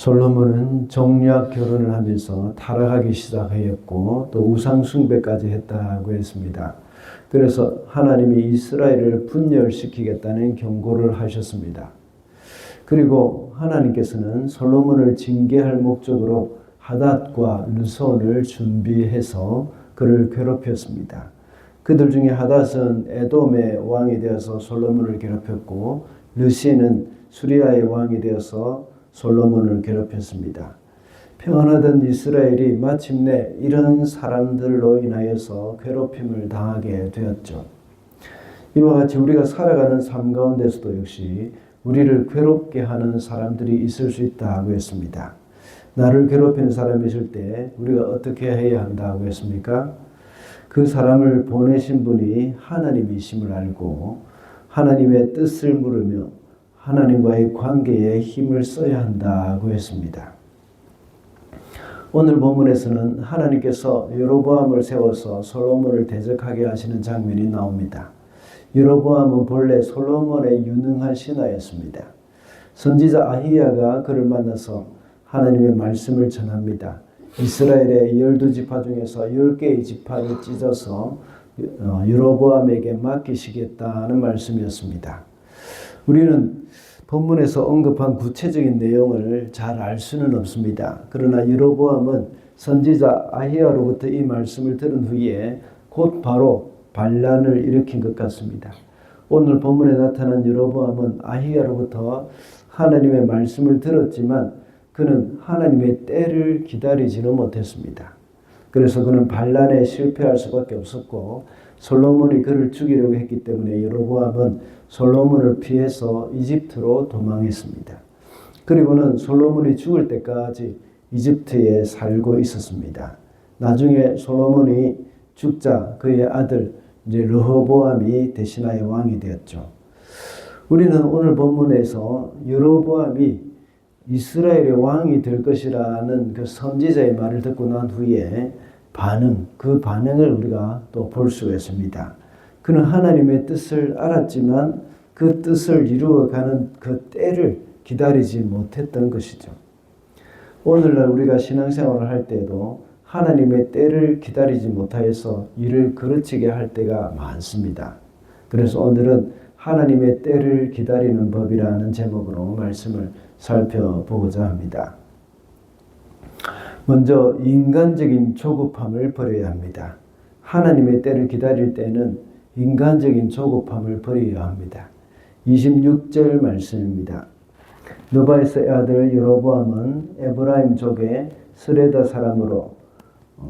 솔로몬은 정략 결혼을 하면서 타락하기 시작하였고 또 우상 숭배까지 했다고 했습니다. 그래서 하나님이 이스라엘을 분열시키겠다는 경고를 하셨습니다. 그리고 하나님께서는 솔로몬을 징계할 목적으로 하닷과 르손을 준비해서 그를 괴롭혔습니다. 그들 중에 하닷은 에돔의 왕이 되어서 솔로몬을 괴롭혔고 르신은 수리아의 왕이 되어서 솔로몬을 괴롭혔습니다. 평안하던 이스라엘이 마침내 이런 사람들로 인하여서 괴롭힘을 당하게 되었죠. 이와 같이 우리가 살아가는 삶 가운데서도 역시 우리를 괴롭게 하는 사람들이 있을 수 있다고 했습니다. 나를 괴롭히는 사람이 있을 때 우리가 어떻게 해야 한다고 했습니까? 그 사람을 보내신 분이 하나님이심을 알고 하나님의 뜻을 물으며 하나님과의 관계에 힘을 써야 한다고 했습니다. 오늘 본문에서는 하나님께서 여로보암을 세워서 솔로몬을 대적하게 하시는 장면이 나옵니다. 여로보암은 본래 솔로몬의 유능한 신하였습니다. 선지자 아히야가 그를 만나서 하나님의 말씀을 전합니다. 이스라엘의 12지파 중에서 10개의 지파를 찢어서 여로보암에게 맡기시겠다는 말씀이었습니다. 우리는 본문에서 언급한 구체적인 내용을 잘 알 수는 없습니다. 그러나 여로보암은 선지자 아히야로부터 이 말씀을 들은 후에 곧 바로 반란을 일으킨 것 같습니다. 오늘 본문에 나타난 여로보암은 아히야로부터 하나님의 말씀을 들었지만 그는 하나님의 때를 기다리지는 못했습니다. 그래서 그는 반란에 실패할 수밖에 없었고 솔로몬이 그를 죽이려고 했기 때문에 여로보암은 솔로몬을 피해서 이집트로 도망했습니다. 그리고는 솔로몬이 죽을 때까지 이집트에 살고 있었습니다. 나중에 솔로몬이 죽자 그의 아들 르호보암이 대신하여 왕이 되었죠. 우리는 오늘 본문에서 여로보암이 이스라엘의 왕이 될 것이라는 그 선지자의 말을 듣고 난 후에 그 반응을 우리가 또 볼 수가 있습니다. 그는 하나님의 뜻을 알았지만 그 뜻을 이루어가는 그 때를 기다리지 못했던 것이죠. 오늘날 우리가 신앙생활을 할 때도 하나님의 때를 기다리지 못하여서 일을 그르치게 할 때가 많습니다. 그래서 오늘은 하나님의 때를 기다리는 법이라는 제목으로 말씀을 살펴보고자 합니다. 먼저 인간적인 조급함을 버려야 합니다. 하나님의 때를 기다릴 때는 인간적인 조급함을 버려야 합니다. 26절 말씀입니다. 느바에스의 아들 여로보암은 에브라임 족의 스레다 사람으로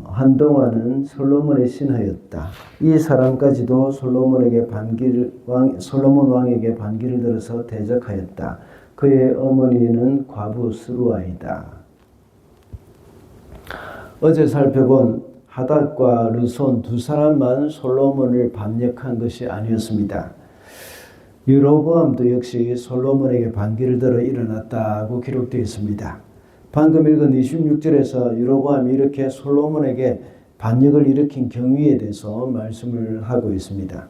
한동안은 솔로몬의 신하였다. 이 사람까지도 솔로몬 왕에게 반기를 들어서 대적하였다. 그의 어머니는 과부 스루아이다. 어제 살펴본 하닷과 르손 두 사람만 솔로몬을 반역한 것이 아니었습니다. 여로보암도 역시 솔로몬에게 반기를 들어 일어났다고 기록되어 있습니다. 방금 읽은 26절에서 여로보암이 이렇게 솔로몬에게 반역을 일으킨 경위에 대해서 말씀을 하고 있습니다.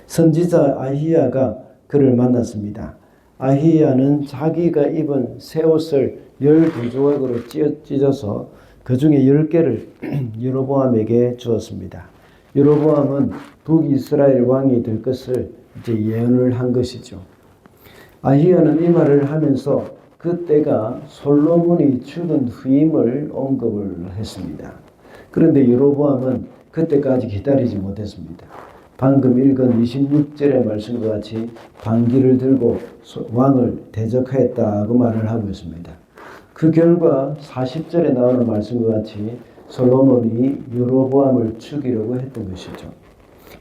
선지자 아히야가 그를 만났습니다. 아히야는 자기가 입은 새 옷을 12조각으로 찢어서 그 중에 10개를 여로보암에게 주었습니다. 여로보암은 북이스라엘 왕이 될 것을 이제 예언을 한 것이죠. 아히야는 이 말을 하면서 그 때가 솔로몬이 죽은 후임을 언급을 했습니다. 그런데 여로보암은 그때까지 기다리지 못했습니다. 방금 읽은 26절의 말씀과 같이 반기를 들고 왕을 대적하였다고 말을 하고 있습니다. 그 결과 40절에 나오는 말씀과 같이 솔로몬이 여로보암을 죽이려고 했던 것이죠.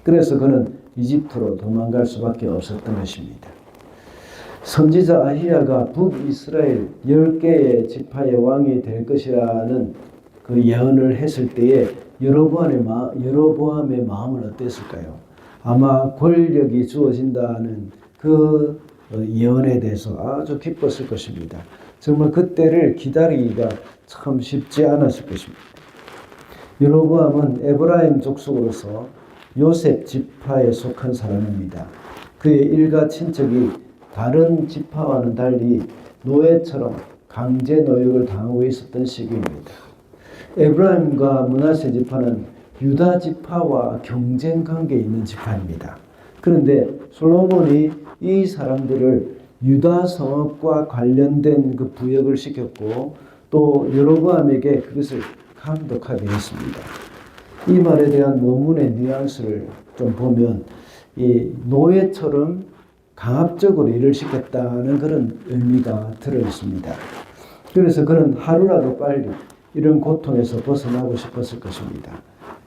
그래서 그는 이집트로 도망갈 수밖에 없었던 것입니다. 선지자 아히야가 북이스라엘 10개의 지파의 왕이 될 것이라는 그 예언을 했을 때에 여로보암의 마음은 어땠을까요? 아마 권력이 주어진다는 그 예언에 대해서 아주 기뻤을 것입니다. 정말 그때를 기다리기가 참 쉽지 않았을 것입니다. 여로보암은 에브라임 족속으로서 요셉 지파에 속한 사람입니다. 그의 일가 친척이 다른 지파와는 달리 노예처럼 강제 노역을 당하고 있었던 시기입니다. 에브라임과 므낫세 지파는 유다 지파와 경쟁 관계에 있는 지파입니다. 그런데 솔로몬이 이 사람들을 유다 성읍과 관련된 그 부역을 시켰고 또 여로보암에게 그것을 감독하게 했습니다. 이 말에 대한 원문의 뉘앙스를 좀 보면 이 노예처럼 강압적으로 일을 시켰다는 그런 의미가 들어 있습니다. 그래서 그는 하루라도 빨리 이런 고통에서 벗어나고 싶었을 것입니다.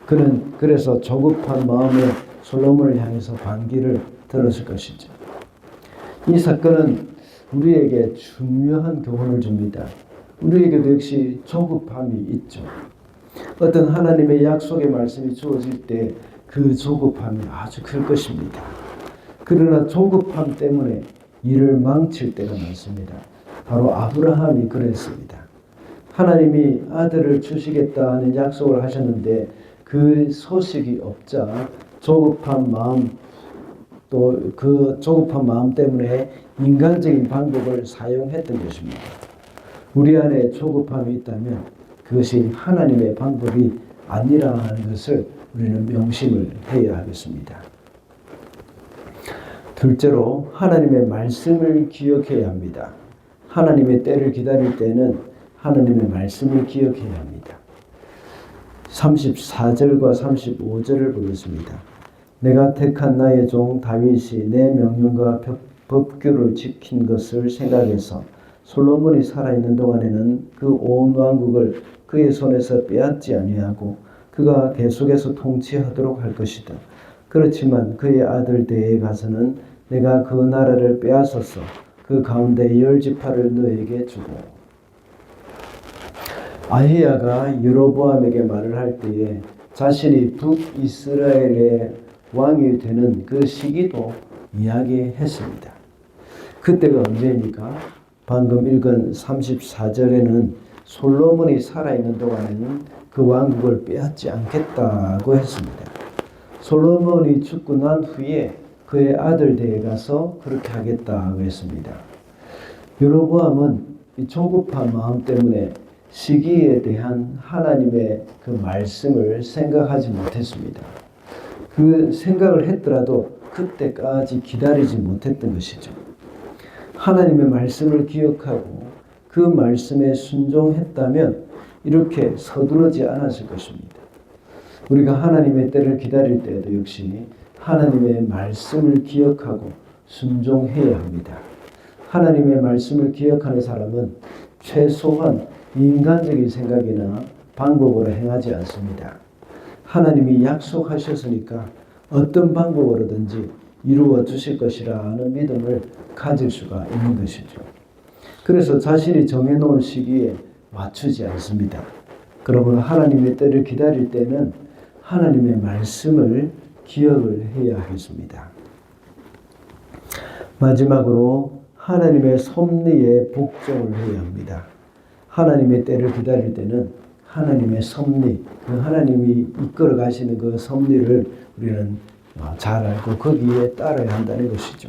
그는 그래서 조급한 마음에 솔로몬을 향해서 반기를 들었을 것이죠. 이 사건은 우리에게 중요한 교훈을 줍니다. 우리에게도 역시 조급함이 있죠. 어떤 하나님의 약속의 말씀이 주어질 때 그 조급함이 아주 클 것입니다. 그러나 조급함 때문에 일을 망칠 때가 많습니다. 바로 아브라함이 그랬습니다. 하나님이 아들을 주시겠다는 약속을 하셨는데 그 소식이 없자 조급한 마음, 또 그 조급한 마음 때문에 인간적인 방법을 사용했던 것입니다. 우리 안에 조급함이 있다면 그것이 하나님의 방법이 아니라는 것을 우리는 명심을 해야 하겠습니다. 둘째로 하나님의 말씀을 기억해야 합니다. 하나님의 때를 기다릴 때는 하나님의 말씀을 기억해야 합니다. 34절과 35절을 보겠습니다. 내가 택한 나의 종 다윗이 내 명령과 법규를 지킨 것을 생각해서 솔로몬이 살아있는 동안에는 그 온 왕국을 그의 손에서 빼앗지 아니하고 그가 계속해서 통치하도록 할 것이다. 그렇지만 그의 아들 때에 가서는 내가 그 나라를 빼앗아서 그 가운데 10지파를 너에게 주고. 아히야가 여로보암에게 말을 할 때에 자신이 북이스라엘의 왕이 되는 그 시기도 이야기했습니다. 그때가 언제입니까? 방금 읽은 34절에는 솔로몬이 살아있는 동안에는 그 왕국을 빼앗지 않겠다고 했습니다. 솔로몬이 죽고 난 후에 그의 아들 때에 가서 그렇게 하겠다고 했습니다. 여로보암은 이 조급한 마음 때문에 시기에 대한 하나님의 그 말씀을 생각하지 못했습니다. 그 생각을 했더라도 그때까지 기다리지 못했던 것이죠. 하나님의 말씀을 기억하고 그 말씀에 순종했다면 이렇게 서두르지 않았을 것입니다. 우리가 하나님의 때를 기다릴 때에도 역시 하나님의 말씀을 기억하고 순종해야 합니다. 하나님의 말씀을 기억하는 사람은 최소한 인간적인 생각이나 방법으로 행하지 않습니다. 하나님이 약속하셨으니까 어떤 방법으로든지 이루어 주실 것이라는 믿음을 가질 수가 있는 것이죠. 그래서 자신이 정해놓은 시기에 맞추지 않습니다. 그러므로 하나님의 때를 기다릴 때는 하나님의 말씀을 기억을 해야 하겠습니다. 마지막으로 하나님의 섭리에 복종을 해야 합니다. 하나님의 때를 기다릴 때는 하나님의 섭리, 그 하나님이 이끌어 가시는 그 섭리를 우리는 잘 알고 거기에 따라야 한다는 것이죠.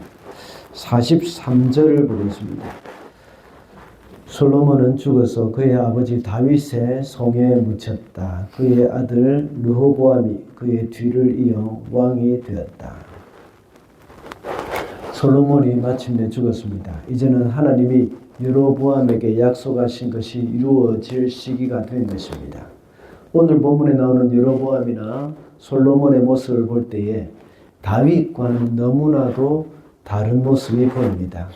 43절을 보겠습니다. 솔로몬은 죽어서 그의 아버지 다윗의 송에 묻혔다. 그의 아들 르호보암이 그의 뒤를 이어 왕이 되었다. 솔로몬이 마침내 죽었습니다. 이제는 하나님이 여로보암에게 약속하신 것이 이루어질 시기가 된 것입니다. 오늘 본문에 나오는 여로보암이나 솔로몬의 모습을 볼 때에 다윗과는 너무나도 다른 모습이 보입니다.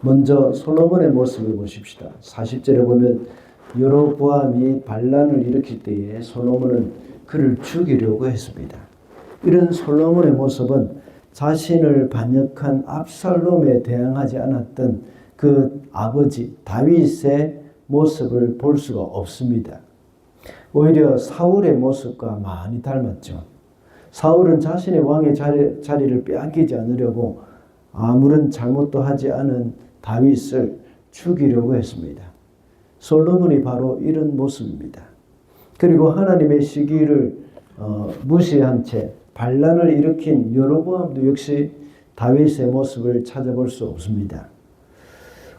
먼저 솔로몬의 모습을 보십시다. 40절에 보면 여로보암이 반란을 일으킬 때에 솔로몬은 그를 죽이려고 했습니다. 이런 솔로몬의 모습은 자신을 반역한 압살롬에 대항하지 않았던 그 아버지 다윗의 모습을 볼 수가 없습니다. 오히려 사울의 모습과 많이 닮았죠. 사울은 자신의 왕의 자리를 빼앗기지 않으려고 아무런 잘못도 하지 않은 다윗을 죽이려고 했습니다. 솔로몬이 바로 이런 모습입니다. 그리고 하나님의 시기를 무시한 채 반란을 일으킨 여로보암도 역시 다윗의 모습을 찾아볼 수 없습니다.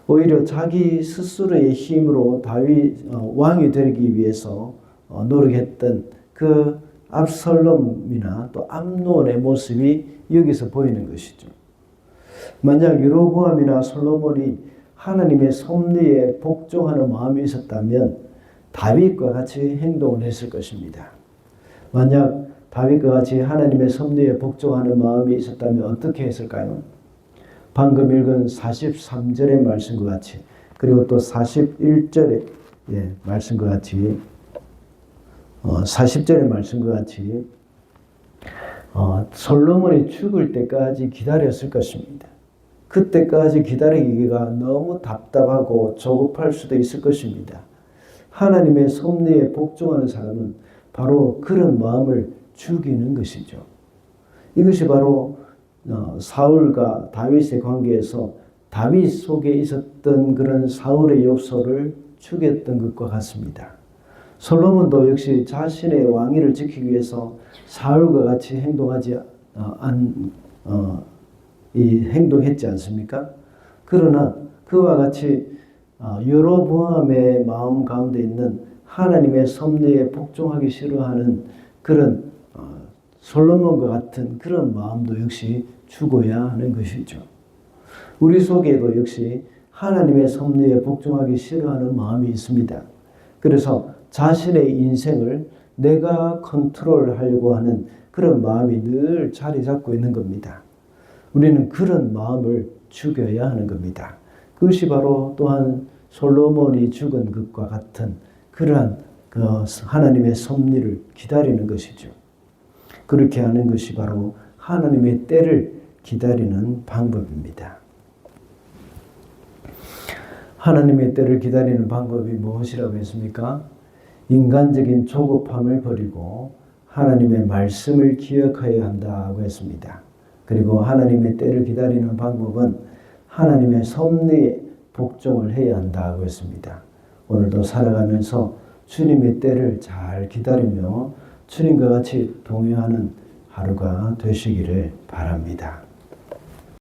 오히려 자기 스스로의 힘으로 다윗 왕이 되기 위해서 노력했던 그 압살롬이나 또 암논의 모습이 여기서 보이는 것이죠. 만약 여로보암이나 솔로몬이 하나님의 섭리에 복종하는 마음이 있었다면 다윗과 같이 행동을 했을 것입니다. 만약 다윗과 같이 하나님의 섭리에 복종하는 마음이 있었다면 어떻게 했을까요? 방금 읽은 43절의 말씀과 같이, 그리고 또 41절의 말씀과 같이, 40절의 말씀과 같이 솔로몬이 죽을 때까지 기다렸을 것입니다. 그때까지 기다리기가 너무 답답하고 조급할 수도 있을 것입니다. 하나님의 섭리에 복종하는 사람은 바로 그런 마음을 죽이는 것이죠. 이것이 바로 사울과 다윗의 관계에서 다윗 속에 있었던 그런 사울의 요소를 죽였던 것과 같습니다. 솔로몬도 역시 자신의 왕위를 지키기 위해서 사울과 같이 행동했지 않습니까? 그러나 그와 같이 여로보암의 마음 가운데 있는 하나님의 섭리에 복종하기 싫어하는 그런 솔로몬과 같은 그런 마음도 역시 죽어야 하는 것이죠. 우리 속에도 역시 하나님의 섭리에 복종하기 싫어하는 마음이 있습니다. 그래서 자신의 인생을 내가 컨트롤하려고 하는 그런 마음이 늘 자리 잡고 있는 겁니다. 우리는 그런 마음을 죽여야 하는 겁니다. 그것이 바로 또한 솔로몬이 죽은 것과 같은 그러한 하나님의 섭리를 기다리는 것이죠. 그렇게 하는 것이 바로 하나님의 때를 기다리는 방법입니다. 하나님의 때를 기다리는 방법이 무엇이라고 했습니까? 인간적인 조급함을 버리고 하나님의 말씀을 기억해야 한다고 했습니다. 그리고 하나님의 때를 기다리는 방법은 하나님의 섭리에 복종을 해야 한다고 했습니다. 오늘도 살아가면서 주님의 때를 잘 기다리며 주님과 같이 동행하는 하루가 되시기를 바랍니다.